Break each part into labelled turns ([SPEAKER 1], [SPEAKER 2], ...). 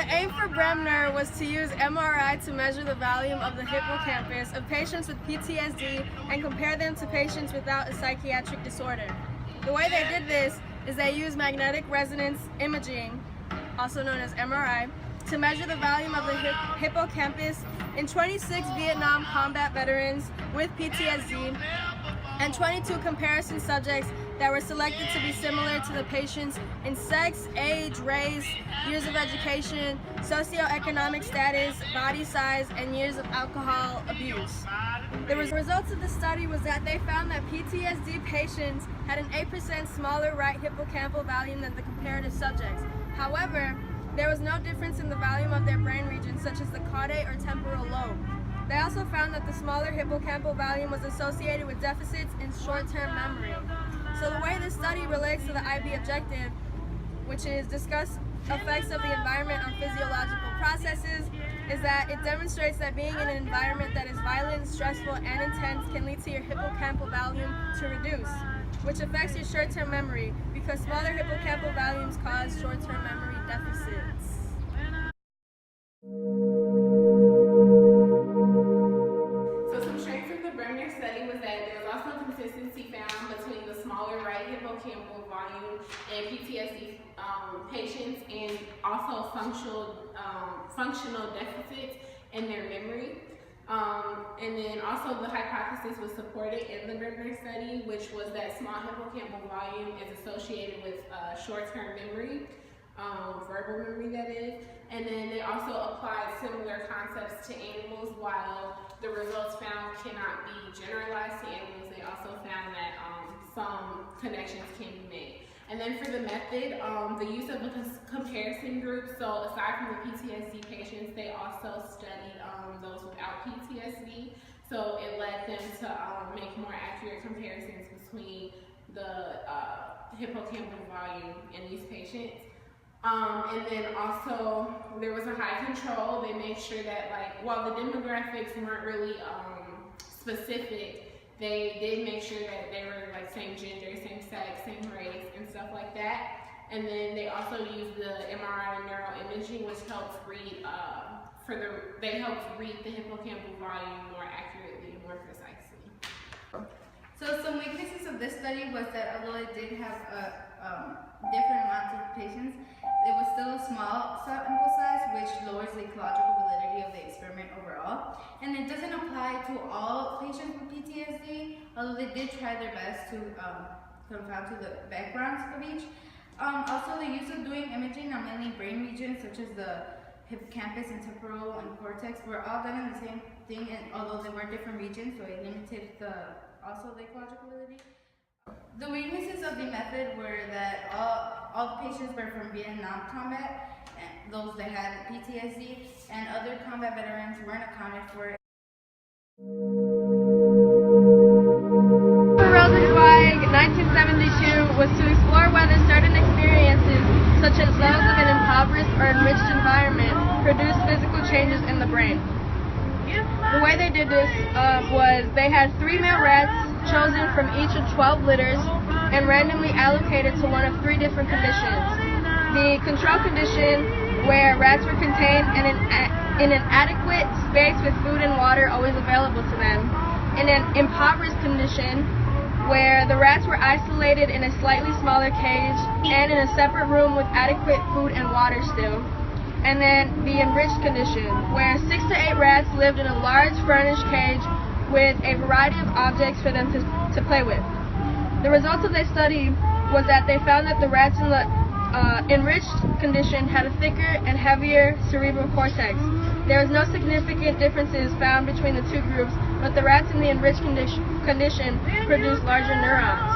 [SPEAKER 1] aim for Bremner was to use MRI to measure the volume of the hippocampus of patients with PTSD and compare them to patients without a psychiatric disorder. The way they did this is they used magnetic resonance imaging, also known as MRI, to measure the volume of the hippocampus in 26 Vietnam combat veterans with PTSD and 22 comparison subjects that were selected to be similar to the patients in sex, age, race, years of education, socioeconomic status, body size, and years of alcohol abuse. The results of the study was that they found that PTSD patients had an 8% smaller right hippocampal volume than the comparative subjects. However, there was no difference in the volume of their brain regions, such as the caudate or temporal lobe. They also found that the smaller hippocampal volume was associated with deficits in short-term memory. So the way this study relates to the IB objective, which is discuss effects of the environment on physiological processes, is that it demonstrates that being in an environment that is violent, stressful, and intense can lead to your hippocampal volume to reduce, which affects your short-term memory because smaller hippocampal volumes cause short-term memory deficits.
[SPEAKER 2] Consistency found between the smaller right hippocampal volume and PTSD patients, and also functional deficits in their memory. And then also the hypothesis was supported in the Bremner study, which was that small hippocampal volume is associated with short-term memory, verbal memory that is. And then they also applied similar concepts to animals. While the results found cannot be generalized to animals, they also found that some connections can be made. And then for the method, the use of a comparison group. So aside from the PTSD patients, they also studied those without PTSD. So it led them to make more accurate comparisons between the hippocampal volume in these patients. And then also there was a high control. They made sure that, like, while the demographics weren't really specific, they did make sure that they were like same gender, same sex, same race, and stuff like that. And then they also used the MRI and neuroimaging, which helps read they helped read the hippocampal volume more accurately and more precisely.
[SPEAKER 3] So some weaknesses of this study was that although it did have different amounts of patients, it was still a small sample size, which lowers the ecological validity of the experiment overall. And it doesn't apply to all patients with PTSD, although they did try their best to confound to the backgrounds of each. Also, the use of doing imaging on mainly brain regions such as the hippocampus and temporal and cortex were all done in the same thing, and although they were different regions, so it limited also the ecological validity. The weaknesses of the method were that all the patients were from Vietnam combat, and those that had PTSD, and other combat veterans weren't accounted for.
[SPEAKER 1] Rosenzweig, 1972, was to explore whether certain experiences, such as those of an impoverished or enriched environment, produce physical changes in the brain. The way they did this was they had 3 male rats chosen from each of 12 litters and randomly allocated to one of 3 different conditions. The control condition, where rats were contained in an adequate space with food and water always available to them. In an impoverished condition, where the rats were isolated in a slightly smaller cage and in a separate room with adequate food and water still. And then the enriched condition, where 6 to 8 rats lived in a large furnished cage with a variety of objects for them to play with. The results of their study was that they found that the rats in the enriched condition had a thicker and heavier cerebral cortex. There was no significant differences found between the 2 groups, but the rats in the enriched condition produced larger neurons.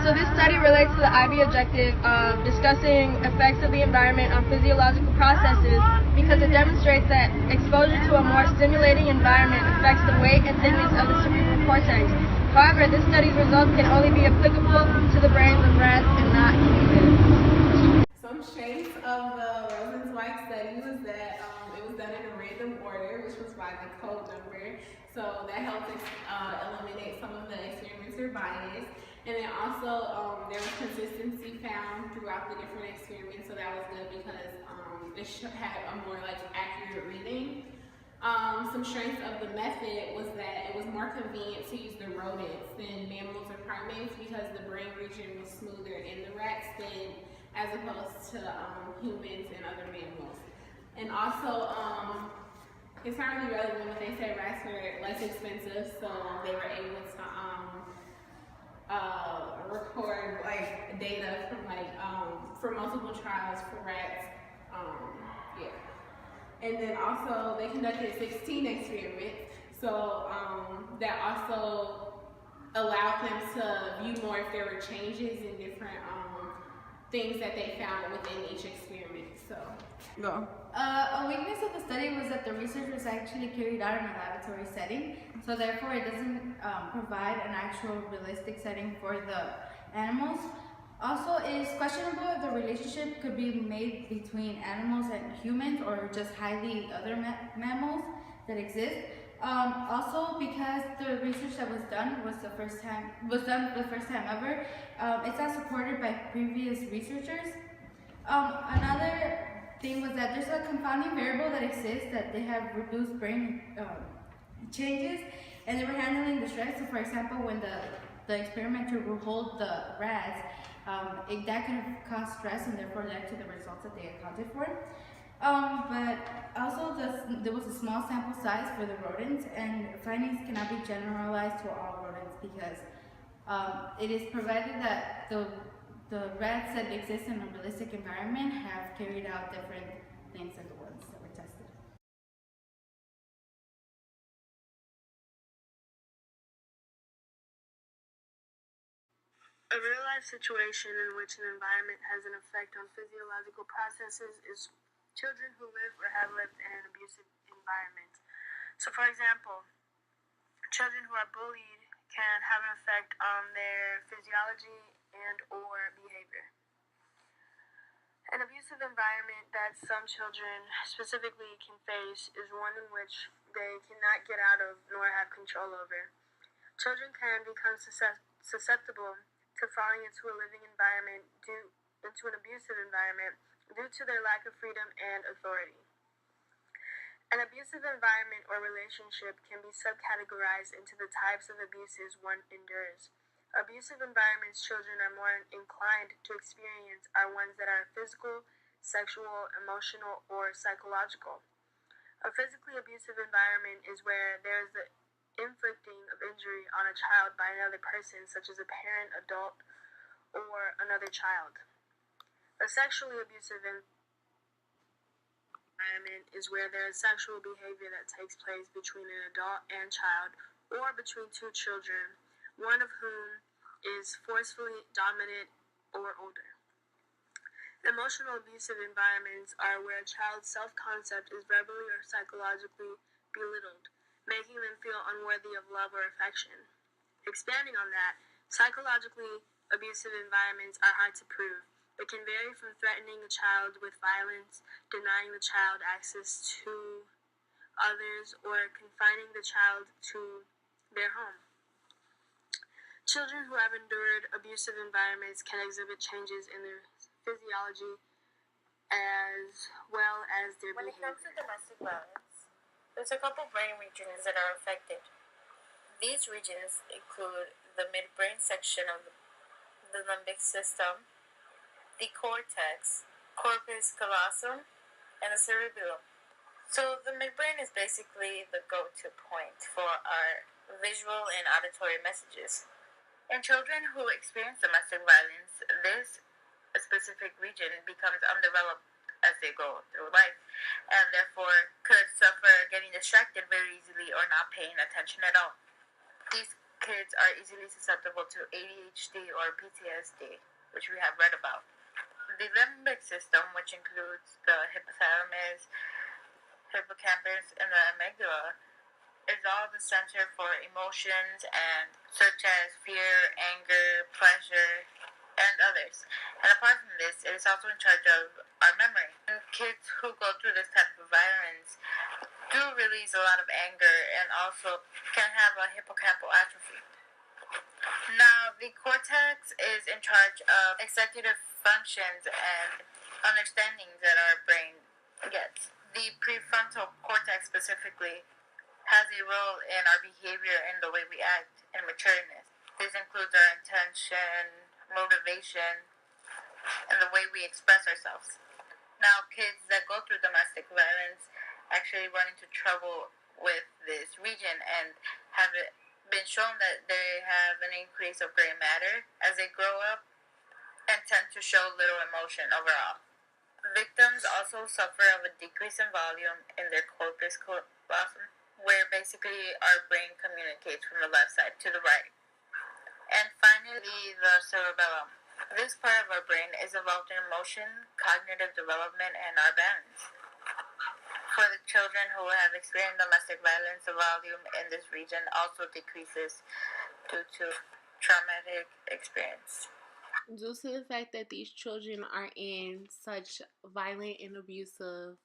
[SPEAKER 1] So this study relates to the IB objective of discussing effects of the environment on physiological processes because it demonstrates that exposure to a more stimulating environment affects the weight and thickness of the cerebral cortex. However, this study's results can only be applicable to the brains of rats and not humans.
[SPEAKER 2] Some traits of the Rosenzweig study was that it was done in a random order, which was by the code number. So that helped eliminate some of the experimenter bias. And then also there was consistency found throughout the different experiments, so that was good because had a more like accurate reading. Some strengths of the method was that it was more convenient to use the rodents than mammals or primates because the brain region was smoother in the rats than as opposed to humans and other mammals. And also, it's not really relevant, but they say rats were less expensive, so they were able to record like data from for multiple trials for rats. Yeah. And then also they conducted 16 experiments, so that also allowed them to view more if there were changes in different things that they found within each experiment. So, go.
[SPEAKER 3] A weakness of the study was that the research was actually carried out in a laboratory setting, so therefore it doesn't provide an actual realistic setting for the animals. Also, it is questionable if the relationship could be made between animals and humans or just highly other mammals that exist. Also, because the research that was done was the first time ever, it's not supported by previous researchers. Another thing was that there's a confounding variable that exists that they have reduced brain changes, and they were handling the stress. So, for example, when the experimenter would hold the rats, that could have caused stress and therefore led to the results that they accounted for. But also there was a small sample size for the rodents, and findings cannot be generalized to all rodents because it is provided that the rats that exist in a realistic environment have carried out different things than the ones that were tested.
[SPEAKER 1] A real-life situation in which an environment has an effect on physiological processes is children who live or have lived in an abusive environment. So, for example, children who are bullied can have an effect on their physiology and or behavior. An abusive environment that some children specifically can face is one in which they cannot get out of nor have control over. Children can become susceptible to falling into a living environment into an abusive environment due to their lack of freedom and authority. An abusive environment or relationship can be subcategorized into the types of abuses one endures. Abusive environments children are more inclined to experience are ones that are physical, sexual, emotional, or psychological. A physically abusive environment is where there is the inflicting of injury on a child by another person, such as a parent, adult, or another child. A sexually abusive environment is where there is sexual behavior that takes place between an adult and child, or between two children, one of whom is forcefully dominant or older. Emotional abusive environments are where a child's self-concept is verbally or psychologically belittled, making them feel unworthy of love or affection. Expanding on that, psychologically abusive environments are hard to prove. It can vary from threatening a child with violence, denying the child access to others, or confining the child to their home. Children who have endured abusive environments can exhibit changes in their physiology as well as their behavior.
[SPEAKER 4] When it comes to domestic violence, there's a couple brain regions that are affected. These regions include the midbrain section of the limbic system, the cortex, corpus callosum, and the cerebellum. So the midbrain is basically the go-to point for our visual and auditory messages. In children who experience domestic violence, this specific region becomes undeveloped as they go through life, and therefore could suffer getting distracted very easily or not paying attention at all. These kids are easily susceptible to ADHD or PTSD, which we have read about. The limbic system, which includes the hypothalamus, hippocampus, and the amygdala, is all the center for emotions and such as fear, anger, pleasure, and others. And apart from this, it is also in charge of our memory. And kids who go through this type of violence do release a lot of anger and also can have a hippocampal atrophy. Now, the cortex is in charge of executive functions and understandings that our brain gets. The prefrontal cortex specifically has a role in our behavior and the way we act in matureness. This includes our intention, motivation, and the way we express ourselves. Now, kids that go through domestic violence actually run into trouble with this region and have it been shown that they have an increase of gray matter as they grow up and tend to show little emotion overall. Victims also suffer of a decrease in volume in their corpus callosum, where basically our brain communicates from the left side to the right. And finally, the cerebellum. This part of our brain is involved in emotion, cognitive development, and our balance. For the children who have experienced domestic violence, the volume in this region also decreases due to traumatic experience.
[SPEAKER 2] Due to the fact that these children are in such violent and abusive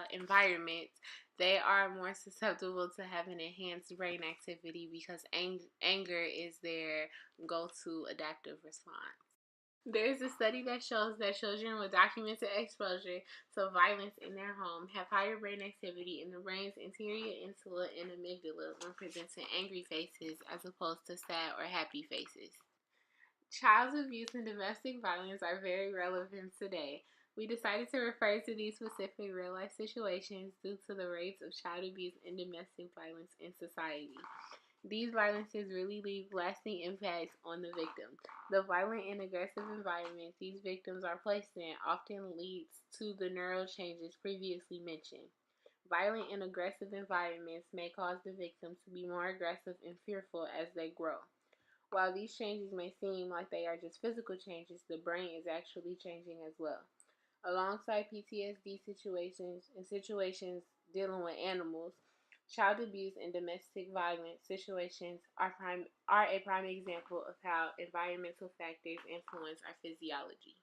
[SPEAKER 2] environments, they are more susceptible to having enhanced brain activity because anger is their go-to adaptive response. There is a study that shows that children with documented exposure to violence in their home have higher brain activity in the brain's anterior insula and amygdala when presenting angry faces as opposed to sad or happy faces. Child abuse and domestic violence are very relevant today. We decided to refer to these specific real-life situations due to the rates of child abuse and domestic violence in society. These violences really leave lasting impacts on the victim. The violent and aggressive environment these victims are placed in often leads to the neural changes previously mentioned. Violent and aggressive environments may cause the victim to be more aggressive and fearful as they grow. While these changes may seem like they are just physical changes, the brain is actually changing as well. Alongside PTSD situations and situations dealing with animals, child abuse and domestic violence situations are a prime example of how environmental factors influence our physiology.